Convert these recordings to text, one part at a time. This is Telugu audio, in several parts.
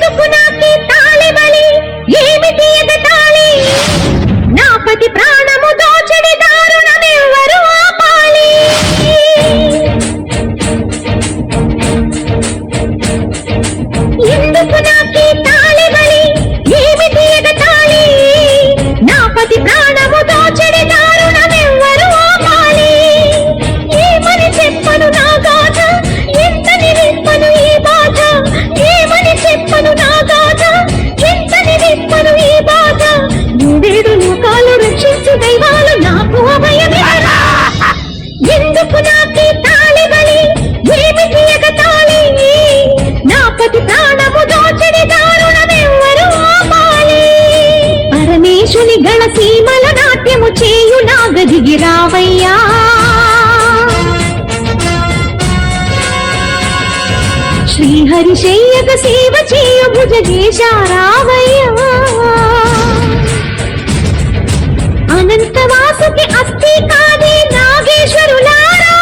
ఎందుకు నాకి తాళి బలి ఏమిటి ఎగతాళి నా పతి ప్రాణము దోచడి దారుణమెవ్వరు ఆపాలి ఎందుకు నాకి తాళి బలి ఏమిటి ఎగతాళి నా పతి ప్రాణము దోచడి దారుణమెవ్వరు ఆపాలి ఏమని చెప్పను నా గాథ ఎంత నిలిపను ఈ బాధ ఏమని చెప్పను నా గాథ ఎంత నిలిపను ఈ బాధ ఏడేడు లోకాలు రక్షించు దైవాలు నాకు అభయమివ్వరా ఎందుకు నాకి తాళి బలి ఏమిటి ఎగతాళి నా పతి ప్రాణము దోచడి దారుణమెవ్వరు ఆపాలి పరమేశుని గణ సీమల నాట్యము చేయు నాగదిగి రావయ్యా శ్రీహరి శయ్యక సేవ చేయు భుజగేశ రావయ్యా అనంత వాసుకి అస్థి కాదే నాగేశ్వరులారా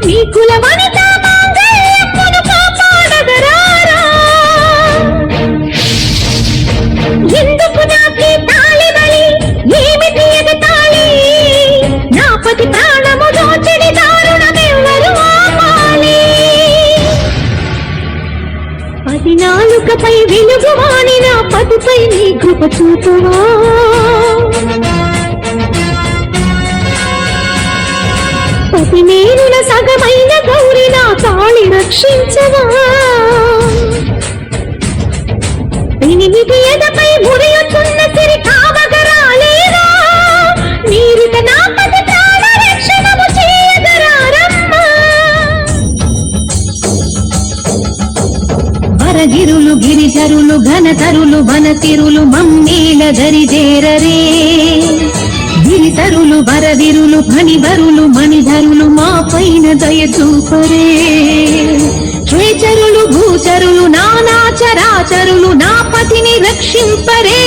నీ కుల వనిత మాంగళ్యమును కాపాడగరారా ఎందుకు నాకి తాళి బలి ఏమిటి ఎగతాళి నా పతి ప్రాణము దోచడి దారుణమెవ్వరు ఆపాలి పది నాలుకపై వెలుగువాని నా పతిపై నీ కృప చూపువా పతి నేరున సగమైన గౌరి నా తాళి రక్షించవా ఎనిమిది ఎదపై మురియుచున్న సిరి కావగరాలేరా నీరిత నా పతి ప్రాణ రక్షణము చేయగరారమ్మా వరగిరులు గిరిజరులు ఘనతరులు వనతిరులు మమ్మేల దరిజేరరే గిరితరులు వరవిరులు ఫణివరులు మణిధరులు మా పైన దయ చూపరే శ్వేచరులు భూచరులు నానా చరాచరులు నా పతిని రక్షింపరే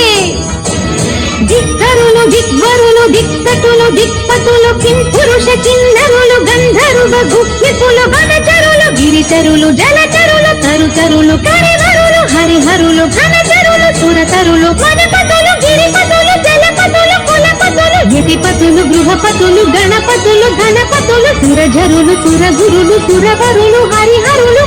దిక్కరులు దిగ్వరులు దిక్కటులు దిక్పతులు కింపురుష కిన్నరులు గంధర్వ గుహ్యకులు వనచరులు గిరిచరులు జలచరులు తరుచరులు కరివరులు హరిహరులు ఘనచరులు సురతరులు వనపతులు గిరిపతులు జలపతులు కులపతులు యతిపతులు గృహపతులు గణపతులు ఘనపతులు సురజరులు సురగురులు సురవరులు హరిహరులు